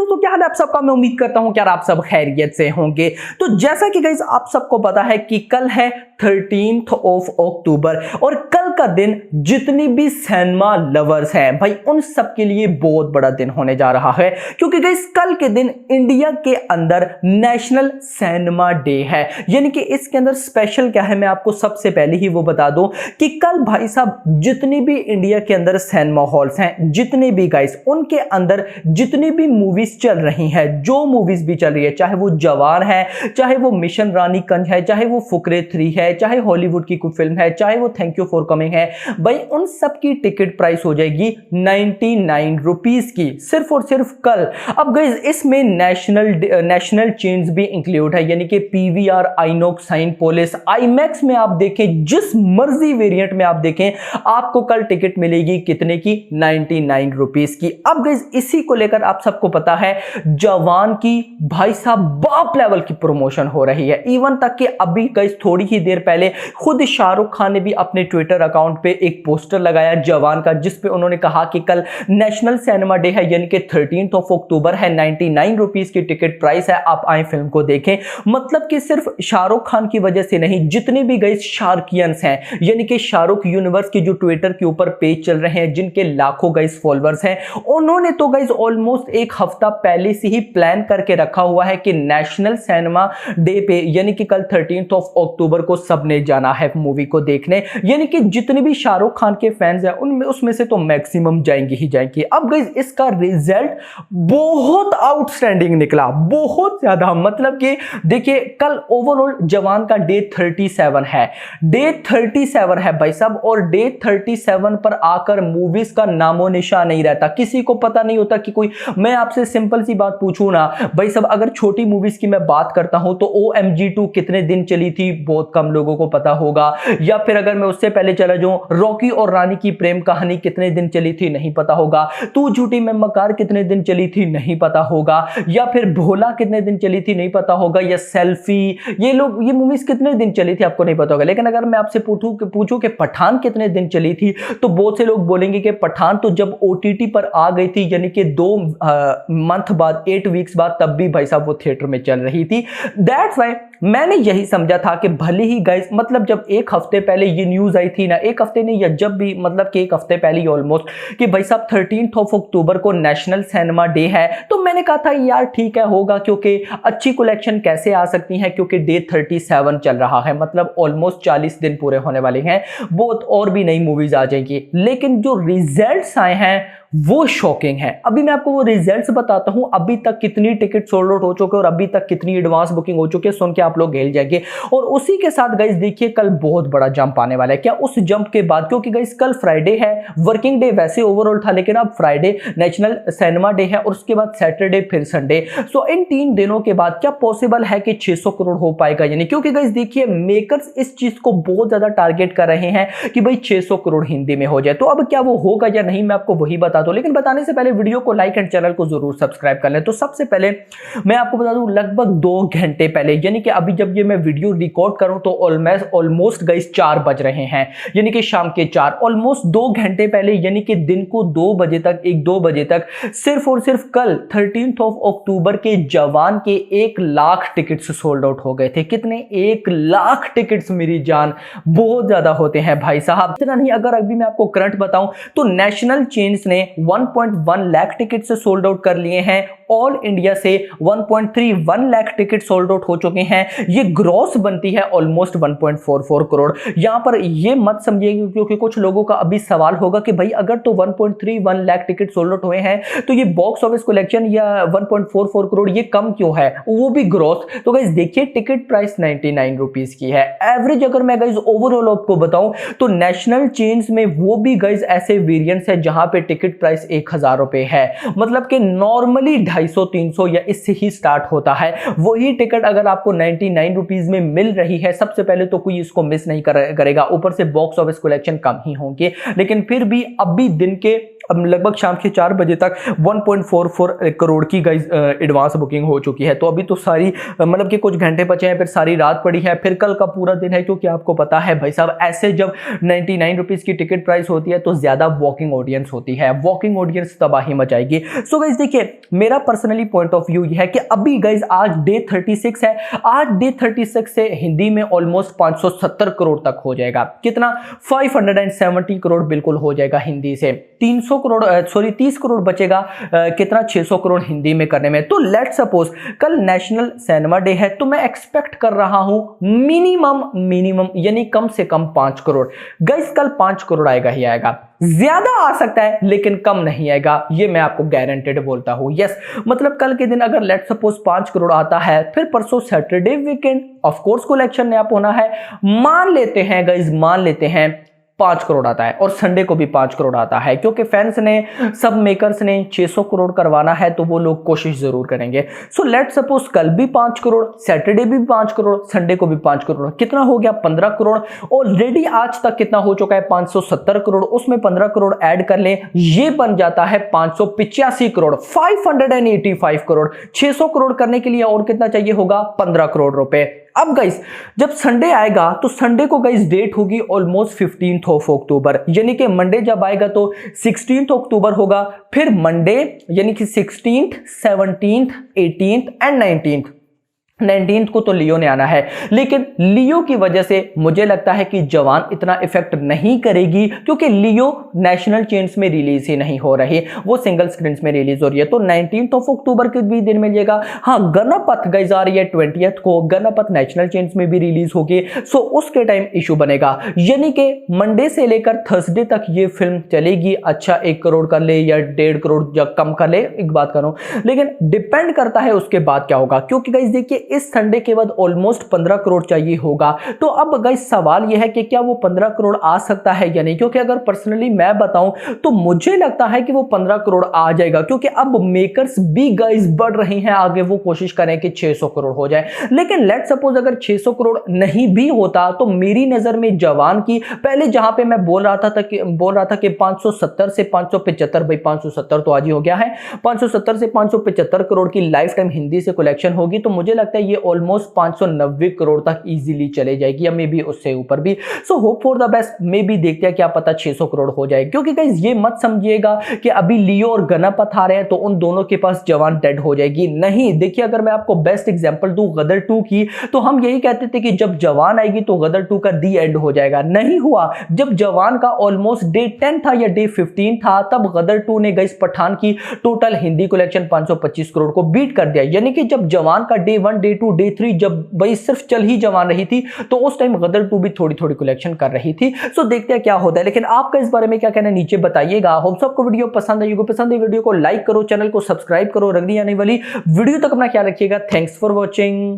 दोस्तों, क्या हाल है आप सबका। मैं उम्मीद करता हूं कि यार आप सब खैरियत से होंगे। तो जैसा कि गाइस आप सबको पता है कि कल है 13th ऑफ अक्टूबर और कल का दिन जितनी भी सिनेमा लवर्स हैं भाई उन सब के लिए बहुत बड़ा दिन होने जा रहा है, क्योंकि गाइस कल के दिन इंडिया के अंदर नेशनल सिनेमा डे है। यानी कि इसके अंदर स्पेशल क्या है मैं आपको सबसे पहले ही वो बता दूं कि कल भाई साहब जितनी भी इंडिया के अंदर सिनेमा हॉल्स हैं, जितने भी गाइस उनके अंदर जितनी भी मूवीज चल रही हैं, जो मूवीज भी चल रही है, चाहे वो जवान है, चाहे वो मिशन रानी कंज है, चाहे वो फुकरे 3 है, चाहे हॉलीवुड की कोई फिल्म है, चाहे वो थैंक यू फॉर कमिंग है, भाई उन सब की टिकट प्राइस हो जाएगी 99 रुपीस की, सिर्फ और सिर्फ कल। अब गाइस इसमें नेशनल चेन्स भी इंक्लूड है, यानी कि पीवीआर, आइनॉक्स, साइनपोलिस, आईमैक्स में आप देखें, जिस मर्जी वेरिएंट में आप देखें, आपको कल टिकट मिलेगी कितने की? 99 रुपीस की। अब गाइस इसी को लेकर आप सबको पता है जवान की भाई साहब बाप लेवल की प्रमोशन हो रही है। इवन तक कि अभी गाइस थोड़ी ही देर पहले खुद शाहरुख खान ने भी अपने ट्विटर अकाउंट पे एक पोस्टर लगाया जवान का, जिस पे उन्होंने कहा कि कल नेशनल सिनेमा डे है, यानी कि 13th ऑफ अक्टूबर है, 99 रुपीस की टिकट प्राइस है, आप आए फिल्म को देखें। मतलब कि सिर्फ शाहरुख खान की वजह से नहीं, जितने भी गाइस शार्कियंस हैं, यानी कि शाहरुख यूनिवर्स की जो ट्विटर के ऊपर पेज चल रहे हैं, जिनके लाखों गाइस फॉलोअर्स हैं, उन्होंने तो गाइस ऑलमोस्ट एक हफ्ता पहले से ही प्लान करके रखा हुआ है कि नेशनल सिनेमा डे पे, यानी कि कल 13th ऑफ अक्टूबर को सबने जाना है मूवी को देखने। यानी कि जितने भी शाहरुख खान के फैंस हैं उनमें उसमें से तो मैक्सिमम जाएंगे ही जाएंगे। अब गाइस इसका रिजल्ट बहुत आउटस्टैंडिंग निकला, बहुत ज्यादा। मतलब कि देखिए कल ओवरऑल जवान का डे 37 है, डे 37 है भाई साहब, और डे 37 पर आकर मूवीज का नामो निशान नहीं रहता। किसी को पता नहीं होता कि कोई, मैं आपसे सिंपल सी बात पूछूं ना भाई साहब, अगर छोटी मूवीज की मैं बात करता हूं तो OMG 2 कितने दिन चली थी बहुत कम लोगों को पता होगा, या फिर अगर मैं उससे पहले चला जाऊं रॉकी और रानी की प्रेम कहानी कितने दिन चली थी नहीं पता होगा, तू झूठी मैं मकार कितने दिन चली थी नहीं पता होगा, या फिर भोला कितने दिन चली थी नहीं पता होगा, या सेल्फी, ये मूवीज कितने दिन चली थी आपको नहीं पता होगा। लेकिन अगर मैं आपसे पूछूं कि पठान कितने दिन चली थी, तो बहुत से लोग बोलेंगे कि पठान तो जब OTT पर आ गई थी, यानी कि 2 मंथ बाद, 8 वीक्स बाद, तब भी भाई साहब वो थिएटर में चल रही थी। दैट्स वाई मैंने यही समझा था कि भले ही गाइस, मतलब जब एक हफ्ते पहले ये न्यूज आई थी ना, एक हफ्ते नहीं, या जब भी, मतलब कि एक हफ्ते पहले ऑलमोस्ट, कि भाई साहब 13th ऑफ अक्टूबर को नेशनल सिनेमा डे है, तो मैंने कहा था यार ठीक है होगा, क्योंकि अच्छी कलेक्शन कैसे आ सकती है, क्योंकि डे 37 चल रहा है, मतलब ऑलमोस्ट 40 दिन पूरे होने वाले हैं, बहुत और भी नई मूवीज आ जाएंगी। लेकिन जो रिजल्ट्स आए हैं वो शॉकिंग है। अभी मैं आपको वो रिजल्ट्स बताता हूं, अभी तक कितनी टिकट सोल्ड आउट हो चुके और अभी तक कितनी एडवांस बुकिंग हो चुकी है, सुन के आप लोग हिल जाएंगे। और उसी के साथ गाइस देखिए कल बहुत बड़ा जंप आने वाला है। क्या उस जंप के बाद, क्योंकि गाइस कल फ्राइडे है, वर्किंग डे वैसे ओवरऑल था, लेकिन अब फ्राइडे नेशनल सिनेमा डे है और उसके बाद सैटरडे फिर संडे। सो इन 3 दिनों के बाद क्या पॉसिबल है कि 600 करोड़ हो पाएगा? यानी क्योंकि गाइस देखिए मेकर्स इस चीज को बहुत ज्यादा टारगेट कर रहे हैं कि भाई 600 करोड़ हिंदी में हो जाए। तो अब क्या वो होगा या नहीं मैं आपको वही बता दूं, लेकिन बताने से पहले वीडियो को लाइक एंड चैनल को जरूर सब्सक्राइब कर लें। तो सबसे पहले मैं आपको बता दूं, लगभग 2 घंटे पहले, यानी कि अभी जब ये मैं वीडियो रिकॉर्ड करूं तो ऑलमोस्ट गाइस 4 बज रहे हैं, यानी कि शाम के 4, ऑलमोस्ट 2 घंटे पहले, यानी कि दिन को 2 बजे तक, 1-2 बजे तक, सिर्फ और सिर्फ कल 13th ऑफ अक्टूबर के जवान के 1 लाख टिकट्स सोल्ड आउट हो गए थे। कितने? 1 लाख टिकट्स, मेरी जान, बहुत ज्यादा होते हैं भाई साहब। इतना नहीं, अगर अभी मैं आपको करंट बताऊं तो नेशनल चेन्स ने 1.1 लाख टिकट से सोल्ड आउट कर लिए हैं, ऑल इंडिया से 1.31 लाख टिकट सोल्ड आउट हो चुके हैं। ये ग्रॉस बनती है ऑलमोस्ट 1.44 करोड़। यहां पर ये मत समझिए, क्योंकि कुछ लोगों का अभी सवाल होगा कि भाई अगर तो 1.31 लाख टिकट सोल्ड आउट हुए हैं तो ये बॉक्स ऑफिस कलेक्शन या 1.44 करोड़ ये कम क्यों है, वो भी ग्रॉस। तो गाइस देखिए टिकट प्राइस 99 रुपीस की है। एवरेज अगर मैं गाइस ओवरऑल आपको बताऊं तो नेशनल चेन्स में वो भी गाइस ऐसे वेरिएंट्स है जहां पे टिकट प्राइस 1000 रुपए है, मतलब कि नॉर्मली 250-300 या इससे ही स्टार्ट होता है। वही टिकट अगर आपको 99 रुपीस में मिल रही है, सबसे पहले तो कोई इसको मिस नहीं करेगा, ऊपर से बॉक्स ऑफिस कलेक्शन कम ही होंगे, लेकिन फिर भी अभी दिन के लगभग शाम के 4 बजे तक 1.44 करोड़ की गाइस एडवांस बुकिंग हो चुकी है। तो अभी तो सारी मतलब कि कुछ घंटे बचे हैं, फिर सारी रात पड़ी है, फिर कल का पूरा दिन है, क्योंकि आपको पता है भाई साहब ऐसे जब 99 रुपीज की टिकट प्राइस होती है तो ज्यादा वॉकिंग ऑडियंस होती है, वॉकिंग ऑडियंस तबाही मचाएगी। सो गाइस देखिए मेरा पर्सनली पॉइंट ऑफ व्यू ये है कि अभी गाइस आज डे 36 है, आज डे 36 से हिंदी में ऑलमोस्ट 570 करोड़ तक हो जाएगा। कितना? 570 करोड़ बिल्कुल हो जाएगा हिंदी से। 300 करोड़ 30 करोड़ बचेगा कितना? 600 करोड़ हिंदी में करने में। तो लेट्स सपोज कल नेशनल सिनेमा डे है, तो मैं एक्सपेक्ट कर रहा हूं मिनिमम यानी कम से कम 5 करोड़। गाइस कल 5 करोड़ आएगा ही आएगा, ज्यादा आ सकता है लेकिन कम नहीं आएगा, ये मैं आपको गारंटेड बोलता हूं। यस मतलब कल के दिन अगर लेट्स सपोज 5 करोड़ आता है, फिर परसों Saturday weekend of course collection नया होना है, मान लेते हैं गाइस, मान लेते हैं 5 करोड़ आता है, और संडे को भी 5 करोड़ आता है, क्योंकि फैंस ने, सब मेकर्स ने 600 करोड़ करवाना है तो वो लोग कोशिश जरूर करेंगे। सो लेट्स सपोज कल भी 5 करोड़, सैटरडे भी 5 करोड़, संडे को भी 5 करोड़, कितना हो गया? 15 करोड़। ऑलरेडी आज तक कितना हो चुका है? 570 करोड़, उसमें 15 करोड़ ऐड कर ले, ये बन जाता है 585 करोड़, 585 करोड़। 600 करोड़ करने के लिए और कितना चाहिए होगा? 15 करोड़ रुपए। अब गाइस जब संडे आएगा तो संडे को गाइस डेट होगी ऑलमोस्ट 15th ऑफ अक्टूबर, यानी कि मंडे जब आएगा तो 16th अक्टूबर होगा, फिर मंडे यानी कि 16th, 17th, 18th and 19th को तो लियो ने आना है, लेकिन लियो की वजह से मुझे लगता है कि जवान इतना इफेक्ट नहीं करेगी, क्योंकि लियो नेशनल चेन्स में रिलीज ही नहीं हो रही, वो सिंगल स्क्रीन में रिलीज हो रही है। तो 19th ऑफ अक्टूबर के भी दिन मिलेगा। हाँ गणपत गाइस आ रही है 20th को, गणपत नेशनल चेन्स में भी रिलीज होगी, सो उसके टाइम इशू बनेगा, यानी कि मंडे से लेकर थर्सडे तक ये फिल्म चलेगी। अच्छा 1 करोड़ कर ले या 1.5 करोड़ या कम कर ले, एक बात करो, लेकिन डिपेंड करता है उसके बाद क्या होगा, क्योंकि गाइस देखिए इस संडे के बाद ऑलमोस्ट 15 करोड़ चाहिए होगा। तो अब गाइस सवाल यह है कि क्या वो 15 करोड़ आ सकता है या नहीं, क्योंकि अगर पर्सनली मैं बताऊं तो मुझे लगता है कि वो 15 करोड़ आ जाएगा, क्योंकि अब मेकर्स भी गाइस बढ़ रहे हैं आगे, वो कोशिश करें कि 600 करोड़ हो जाए। लेकिन लेट सपोज अगर 600 करोड़ नहीं भी होता तो मेरी नजर में जवान की, पहले जहां पे मैं बोल रहा था कि 570 से 575, भाई 570 तो आज ही हो गया है, 570 से 575 करोड़ की लाइफ टाइम हिंदी से कलेक्शन होगी, तो मुझे लगता है ये ऑलमोस्ट 590 करोड़ तक इजीली चले जाएगी, या मे बी उससे ऊपर भी। So hope for the best, may be देखते हैं, क्या पता 600 करोड़ हो जाए, क्योंकि गाइस ये मत समझिएगा कि अभी लियो और गणपत आ रहे हैं तो उन दोनों के पास जवान डेड हो जाएगी, नहीं। देखिए अगर मैं आपको बेस्ट एग्जांपल दूं गदर 2 की, तो हम यही कहते थे कि जब जवान आएगी तो गदर 2 का दी एंड हो जाएगा, नहीं हुआ। जब जवान का ऑलमोस्ट डे 10 था या डे 15 था, तब गदर 2 ने गाइस पठान की टोटल हिंदी कलेक्शन 525 करोड़ को बीट कर दिया, यानी कि जब जवान का डे 1, डे 2, डे 3 जब भाई सिर्फ चल ही जवान रही थी, तो उस टाइम गदर 2 भी थोड़ी थोड़ी कलेक्शन कर रही थी। सो देखते हैं क्या होता है, लेकिन आपका इस बारे में क्या कहना है नीचे बताइएगा। होप सबको वीडियो पसंद आई होगी, पसंद है वीडियो को लाइक करो, चैनल को सब्सक्राइब करो, अगली आने वाली वीडियो तक अपना ख्याल रखिएगा। Thanks for watching.